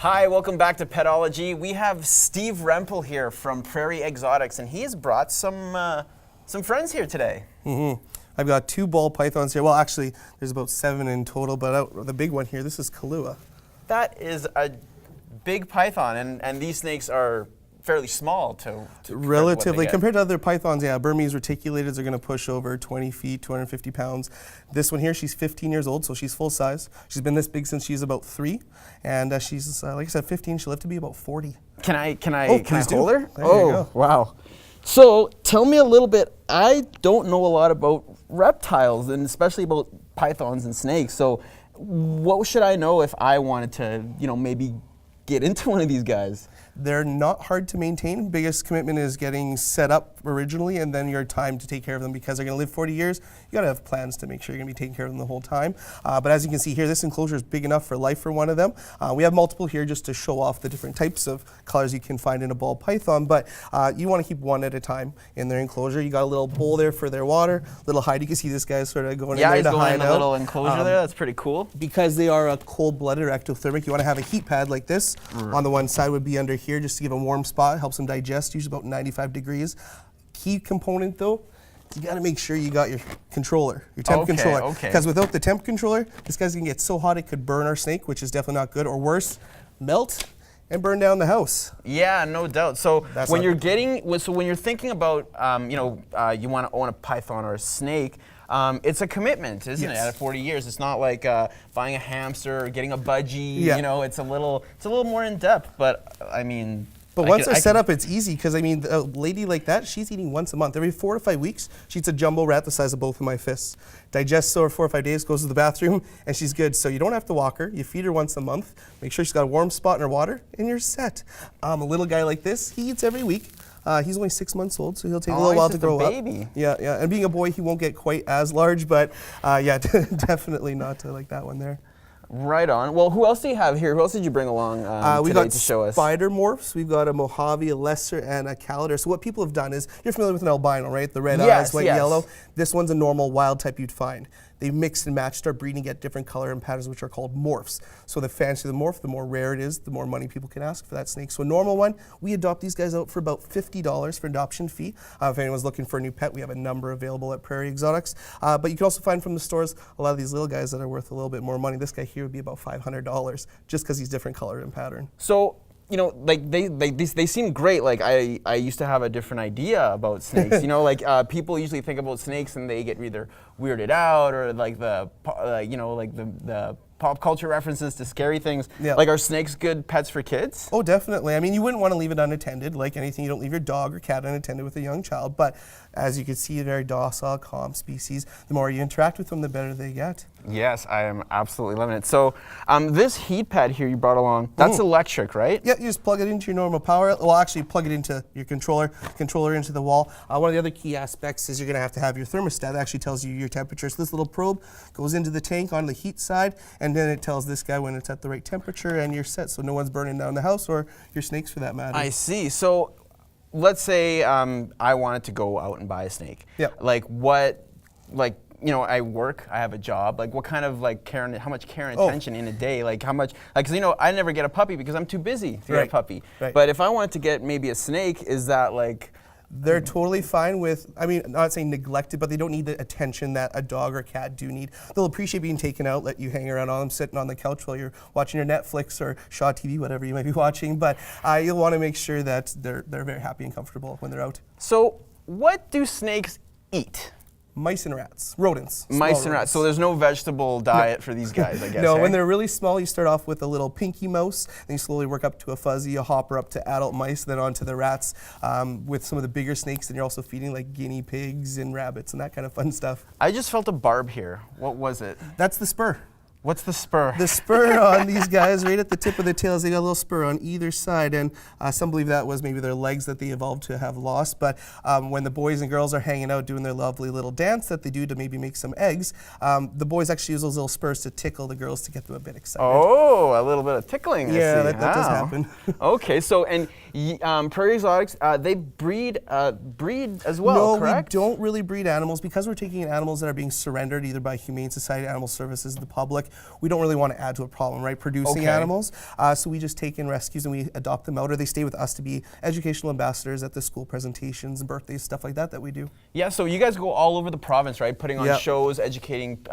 Hi, welcome back to Petology. We have Steve Rempel here from Prairie Exotics, and he has brought some friends here today. I've got 2 ball pythons here. Well, actually, there's about 7 in total, but the big one here, this is Kahlua. That is a big python, and these snakes are fairly small to relatively compared to other pythons. Yeah, Burmese reticulateds are going to push over 20 feet, 250 pounds. This one here, she's 15 years old, so she's full size. She's been this big since she's about 3, and she's like I said, 15. She'll live to be about 40. Can I please hold her? There you go. Wow. So tell me a little bit. I don't know a lot about reptiles, and especially about pythons and snakes. So what should I know if I wanted to, maybe get into one of these guys? They're not hard to maintain. Biggest commitment is getting set up originally and then your time to take care of them, because they're going to live 40 years. You got to have plans to make sure you're going to be taking care of them the whole time. But as you can see here, this enclosure is big enough for life for one of them. We have multiple here just to show off the different types of colors you can find in a ball python, but you want to keep one at a time in their enclosure. You got a little bowl there for their water, little hide. You can see this guy's sort of going in there to hide out. Yeah, he's going in a little enclosure there. That's pretty cool. Because they are a cold-blooded or ectothermic, you want to have a heat pad like this. On the one side would be under here just to give them warm spot, helps them digest, usually about 95 degrees. Key component though, you got to make sure you got your controller, your temp controller. Because without the temp controller, this guy's going to get so hot it could burn our snake, which is definitely not good, or worse, melt and burn down the house. Yeah, no doubt. So when you're thinking about, you want to own a python or a snake, it's a commitment, isn't it? At 40 years, it's not like buying a hamster or getting a budgie. Yeah. It's a little more in depth. But I mean. But once they're set up, it's easy, because I mean, a lady like that, she's eating once a month. Every 4 to 5 weeks, she eats a jumbo rat the size of both of my fists. Digests over 4 or 5 days, goes to the bathroom, and she's good. So you don't have to walk her. You feed her once a month. Make sure she's got a warm spot in her water, and you're set. A little guy like this, he eats every week. He's only 6 months old, so he'll take a little while to grow up. Yeah. And being a boy, he won't get quite as large, but yeah, definitely not like that one there. Right on. Well, who else do you have here? Who else did you bring along today to show us? Spider morphs. We've got a Mojave, a lesser, and a Calidar. So what people have done is, you're familiar with an albino, right? The red eyes, white, yellow. This one's a normal wild type you'd find. They've mixed and matched, start breeding, get different color and patterns, which are called morphs. So the fancier the morph, the more rare it is, the more money people can ask for that snake. So a normal one, we adopt these guys out for about $50 for adoption fee. If anyone's looking for a new pet, we have a number available at Prairie Exotics. But you can also find from the stores a lot of these little guys that are worth a little bit more money. This guy here would be about $500 just because he's different color and pattern. So, they seem great. Like I used to have a different idea about snakes. People usually think about snakes and they get either weirded out or like the pop culture references to scary things. Yeah. Like, are snakes good pets for kids? Oh, definitely. I mean, you wouldn't want to leave it unattended. Like anything, you don't leave your dog or cat unattended with a young child. But as you can see, very docile, calm species. The more you interact with them, the better they get. Yes, I am absolutely loving it. So this heat pad here you brought along, that's electric, right? Yeah, you just plug it into your normal power. Well, actually plug it into your controller into the wall. One of the other key aspects is you're going to have your thermostat. That actually tells you your temperature. So this little probe goes into the tank on the heat side, and then it tells this guy when it's at the right temperature, and you're set, so no one's burning down the house or your snakes for that matter. I see. So let's say I wanted to go out and buy a snake. Yeah. I work, I have a job. Like, what kind of how much care and attention in a day? Like, how much? Because I never get a puppy because I'm too busy to get a puppy. Right. But if I wanted to get maybe a snake, is that like? They're totally fine with, I mean, not saying neglected, but they don't need the attention that a dog or cat do need. They'll appreciate being taken out, let you hang around on them, sitting on the couch while you're watching your Netflix or Shaw TV, whatever you might be watching. But you'll want to make sure that they're very happy and comfortable when they're out. So what do snakes eat? Mice and rats, rodents. Mice and rats. So there's no vegetable diet for these guys, I guess. No, when they're really small, you start off with a little pinky mouse, then you slowly work up to a fuzzy, a hopper, up to adult mice, then on to the rats. With some of the bigger snakes, then you're also feeding like guinea pigs and rabbits and that kind of fun stuff. I just felt a barb here. What was it? That's the spur. What's the spur? The spur on these guys, right at the tip of the tails, they got a little spur on either side, and some believe that was maybe their legs that they evolved to have lost. But when the boys and girls are hanging out doing their lovely little dance that they do to maybe make some eggs, the boys actually use those little spurs to tickle the girls to get them a bit excited. Oh, a little bit of tickling. Yeah, that does happen. Okay, so and Prairie Exotics, they breed as well, no, correct? we don't really breed animals because we're taking in animals that are being surrendered either by Humane Society, Animal Services, the public. We don't really want to add to a problem, right? Producing animals. So we just take in rescues and we adopt them out, or they stay with us to be educational ambassadors at the school presentations and birthdays, stuff like that we do. Yeah, so you guys go all over the province, right? Putting on shows, educating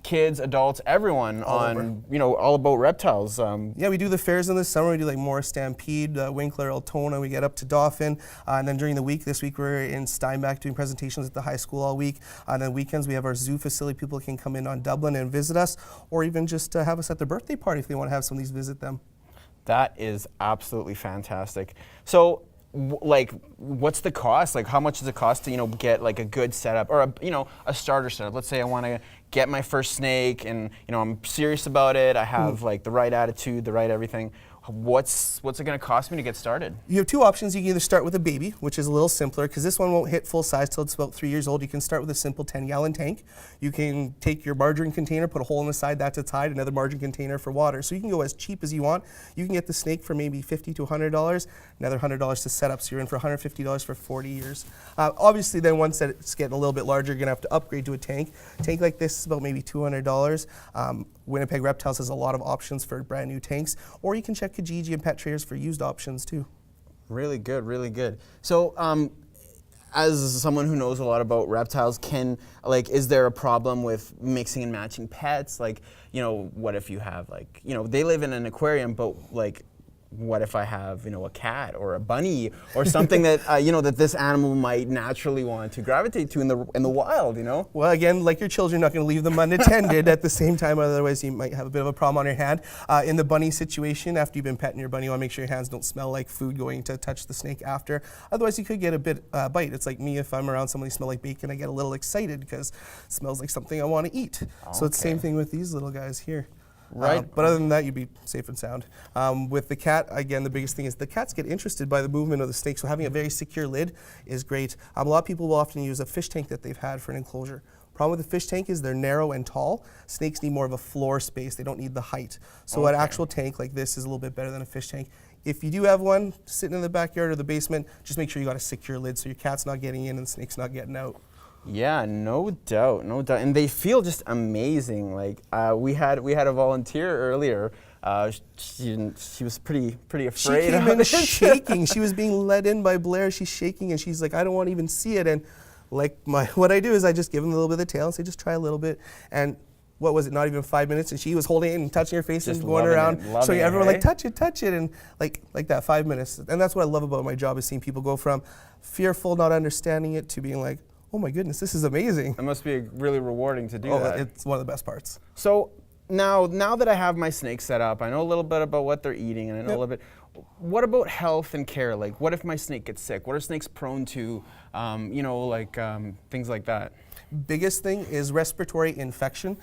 kids, adults, everyone on, all about reptiles. Yeah, we do the fairs in the summer. We do like Morris Stampede, Winkler, Altona. We get up to Dauphin. And then during the week, this week we're in Steinbach doing presentations at the high school all week. And then weekends we have our zoo facility. People can come in on Dublin and visit us, or even just have us at their birthday party if they want to have somebody visit them. That is absolutely fantastic. So, what's the cost? Like, how much does it cost to, get like a good setup or a starter setup? Let's say I want to get my first snake, and I'm serious about it. I have like the right attitude, the right everything. What's it going to cost me to get started? You have two options. You can either start with a baby, which is a little simpler because this one won't hit full size till it's about 3 years old. You can start with a simple 10-gallon tank. You can take your margarine container, put a hole in the side, that's its height, another margarine container for water. So you can go as cheap as you want. You can get the snake for maybe $50 to $100, another $100 to set up. So you're in for $150 for 40 years. Obviously, then once it's getting a little bit larger, you're going to have to upgrade to a tank. A tank like this is about maybe $200. Winnipeg Reptiles has a lot of options for brand new tanks, or you can check Kijiji and Pet Traders for used options too. Really good, really good. So, as someone who knows a lot about reptiles, is there a problem with mixing and matching pets? Like, what if you have they live in an aquarium, but what if I have, a cat or a bunny or something that, that this animal might naturally want to gravitate to in the wild, Well, again, like your children, you're not going to leave them unattended at the same time, otherwise you might have a bit of a problem on your hand. In the bunny situation, after you've been petting your bunny, you want to make sure your hands don't smell like food going to touch the snake after. Otherwise, you could get a bit bite. It's like me, if I'm around somebody smell like bacon, I get a little excited because it smells like something I want to eat. Okay. So it's the same thing with these little guys here. Right. But other than that, you'd be safe and sound. With the cat, again, the biggest thing is the cats get interested by the movement of the snake, so having a very secure lid is great. A lot of people will often use a fish tank that they've had for an enclosure. Problem with the fish tank is they're narrow and tall. Snakes need more of a floor space. They don't need the height. So an actual tank like this is a little bit better than a fish tank. If you do have one sitting in the backyard or the basement, just make sure you got a secure lid so your cat's not getting in and the snake's not getting out. Yeah, no doubt, and they feel just amazing. Like we had a volunteer earlier. She was pretty afraid. She came in shaking. She was being led in by Blair. She's shaking, and she's like, "I don't want to even see it." And what I do is I just give him a little bit of the tail and say, "Just try a little bit." And what was it? Not even 5 minutes, and she was holding it and touching her face just and going around, showing everyone hey? like, touch it, and like that 5 minutes. And that's what I love about my job is seeing people go from fearful, not understanding it, to being like, oh my goodness, this is amazing. It must be really rewarding to do that. It's one of the best parts. So now that I have my snake set up, I know a little bit about what they're eating, and I know a little bit. What about health and care? Like, what if my snake gets sick? What are snakes prone to? Things like that. Biggest thing is respiratory infection.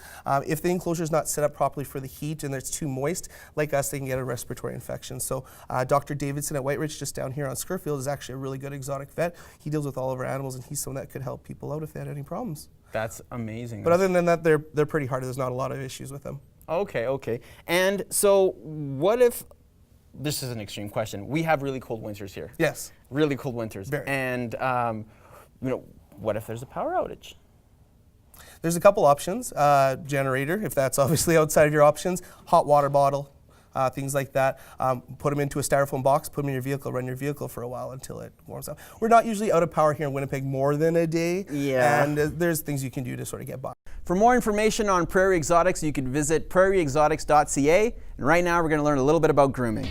If the enclosure is not set up properly for the heat and it's too moist, like us, they can get a respiratory infection. So Dr. Davidson at White Ridge, just down here on Scurfield, is actually a really good exotic vet. He deals with all of our animals, and he's someone that could help people out if they had any problems. That's amazing. But other than that, they're pretty hard. There's not a lot of issues with them. Okay. And so what if, this is an extreme question, we have really cold winters here. Yes. Really cold winters. Very. And, what if there's a power outage? There's a couple options. Generator, if that's obviously outside of your options. Hot water bottle, things like that. Put them into a styrofoam box, put them in your vehicle, run your vehicle for a while until it warms up. We're not usually out of power here in Winnipeg more than a day. Yeah. And there's things you can do to sort of get by. For more information on Prairie Exotics, you can visit prairieexotics.ca. And right now we're going to learn a little bit about grooming.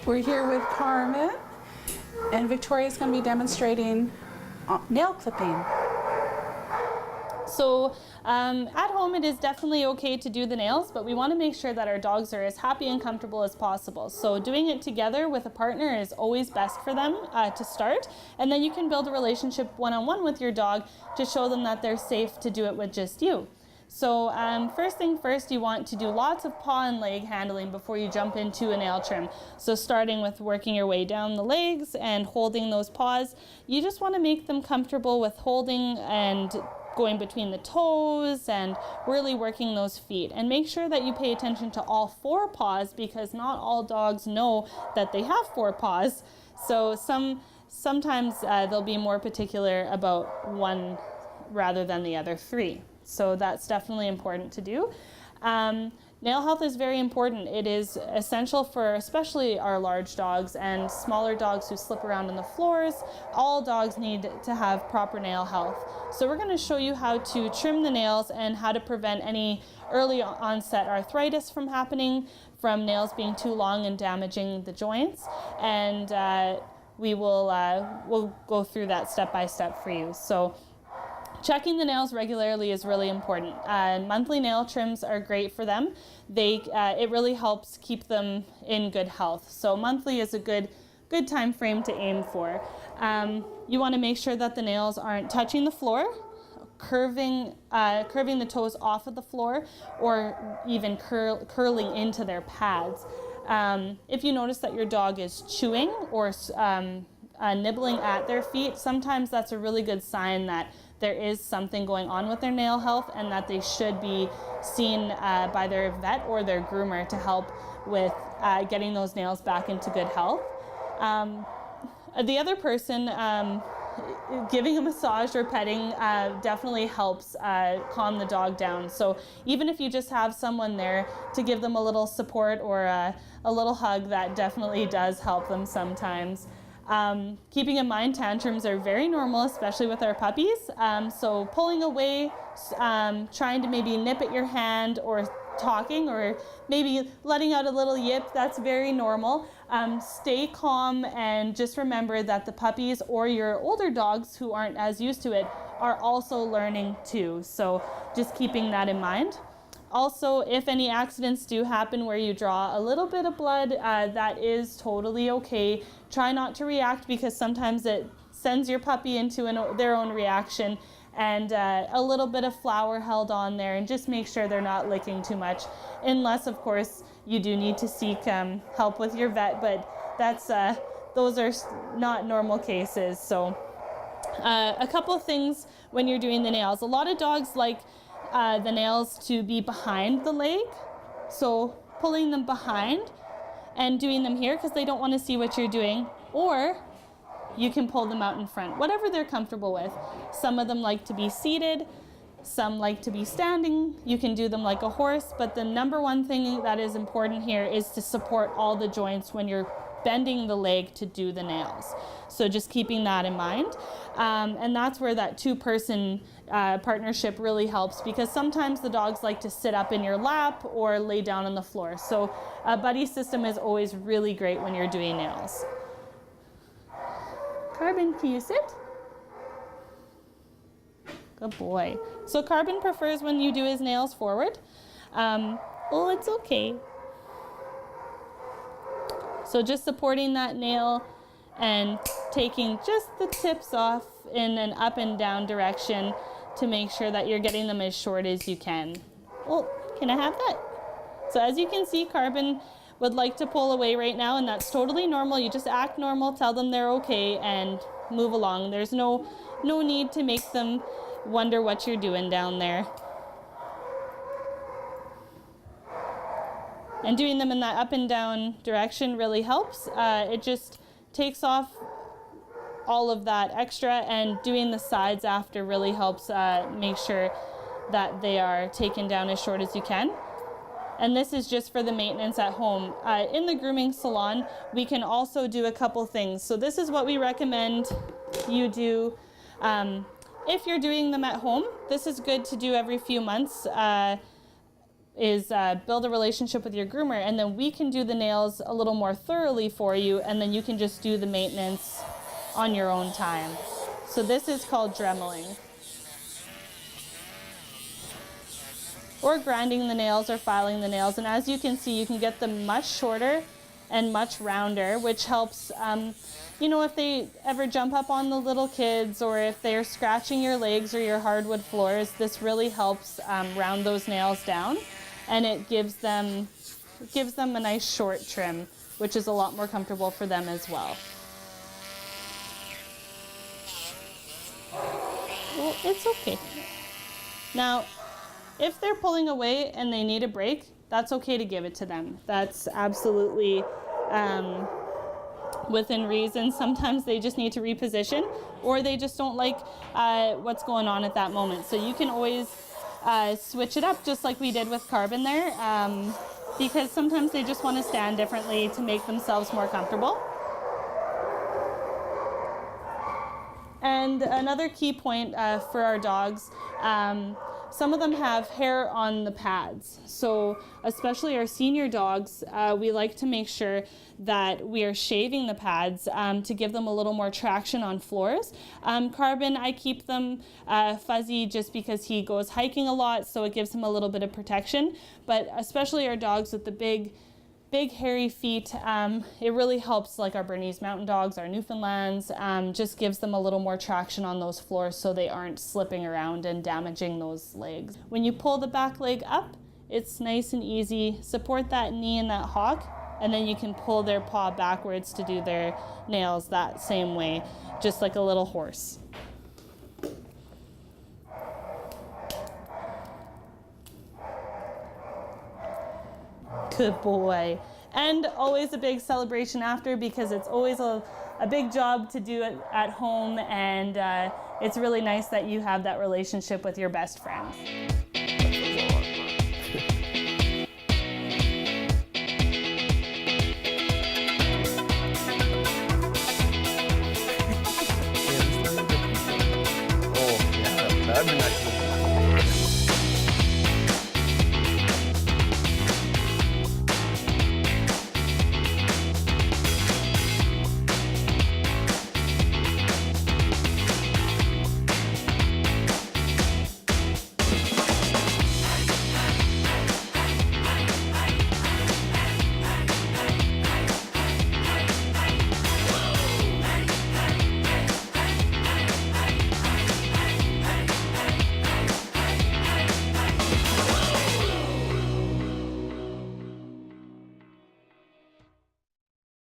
We're here with Carmen, and Victoria's going to be demonstrating nail clipping. So at home it is definitely okay to do the nails, but we want to make sure that our dogs are as happy and comfortable as possible. So doing it together with a partner is always best for them to start, and then you can build a relationship one-on-one with your dog to show them that they're safe to do it with just you. So first thing first, you want to do lots of paw and leg handling before you jump into a nail trim. So starting with working your way down the legs and holding those paws, you just want to make them comfortable with holding and going between the toes and really working those feet. And make sure that you pay attention to all 4 paws, because not all dogs know that they have 4 paws. So sometimes they'll be more particular about one rather than the other 3. So that's definitely important to do. Nail health is very important. It is essential for especially our large dogs and smaller dogs who slip around on the floors. All dogs need to have proper nail health. So we're going to show you how to trim the nails and how to prevent any early onset arthritis from happening from nails being too long and damaging the joints. And we'll go through that step by step for you. So checking the nails regularly is really important. Monthly nail trims are great for them. It really helps keep them in good health. So monthly is a good time frame to aim for. You want to make sure that the nails aren't touching the floor, curving the toes off of the floor, or even curling into their pads. If you notice that your dog is chewing or nibbling at their feet, sometimes that's a really good sign that there is something going on with their nail health and that they should be seen by their vet or their groomer to help with getting those nails back into good health. The other person, giving a massage or petting definitely helps calm the dog down. So even if you just have someone there to give them a little support or a little hug, that definitely does help them sometimes. Keeping in mind, tantrums are very normal, especially with our puppies. So pulling away, trying to maybe nip at your hand, or talking, or maybe letting out a little yip, that's very normal. Stay calm and just remember that the puppies or your older dogs who aren't as used to it are also learning too. So just keeping that in mind. Also, if any accidents do happen where you draw a little bit of blood, that is totally okay. Try not to react, because sometimes it sends your puppy into their own reaction, and a little bit of flour held on there, and just make sure they're not licking too much, unless of course you do need to seek help with your vet, but those are not normal cases. So a couple of things when you're doing the nails. A lot of dogs like the nails to be behind the leg, so pulling them behind and doing them here because they don't want to see what you're doing, or you can pull them out in front, whatever they're comfortable with. Some of them like to be seated, some like to be standing. You can do them like a horse, but the number one thing that is important here is to support all the joints when you're bending the leg to do the nails. So just keeping that in mind. And that's where that 2-person partnership really helps, because sometimes the dogs like to sit up in your lap or lay down on the floor. So a buddy system is always really great when you're doing nails. Carbon, can you sit? Good boy. So Carbon prefers when you do his nails forward. Well, it's okay. So just supporting that nail and taking just the tips off in an up and down direction to make sure that you're getting them as short as you can. Well, can I have that? So as you can see, Carbon would like to pull away right now, and that's totally normal. You just act normal, tell them they're okay, and move along. There's no need to make them wonder what you're doing down there. And doing them in that up and down direction really helps. It just takes off all of that extra, and doing the sides after really helps make sure that they are taken down as short as you can. And this is just for the maintenance at home. In the grooming salon, we can also do a couple things. So this is what we recommend you do. If you're doing them at home, this is good to do every few months, is build a relationship with your groomer, and then we can do the nails a little more thoroughly for you, and then you can just do the maintenance on your own time. So this is called dremeling. Or grinding the nails or filing the nails. And as you can see, you can get them much shorter and much rounder, which helps, if they ever jump up on the little kids, or if they're scratching your legs or your hardwood floors, this really helps round those nails down, and it gives them a nice short trim, which is a lot more comfortable for them as well. Well, it's okay. Now, if they're pulling away and they need a break, that's okay to give it to them. That's absolutely within reason. Sometimes they just need to reposition, or they just don't like what's going on at that moment. So you can always switch it up, just like we did with Carbon there, because sometimes they just want to stand differently to make themselves more comfortable. And another key point for our dogs, some of them have hair on the pads. So especially our senior dogs, we like to make sure that we are shaving the pads to give them a little more traction on floors. Carbon, I keep them fuzzy just because he goes hiking a lot, so it gives him a little bit of protection. But especially our dogs with the big hairy feet, it really helps, like our Bernese Mountain Dogs, our Newfoundlands, just gives them a little more traction on those floors so they aren't slipping around and damaging those legs. When you pull the back leg up, it's nice and easy. Support that knee and that hock, and then you can pull their paw backwards to do their nails that same way, just like a little horse. Good boy. And always a big celebration after, because it's always a big job to do it at home, and it's really nice that you have that relationship with your best friend. Oh, yeah, that'd be nice.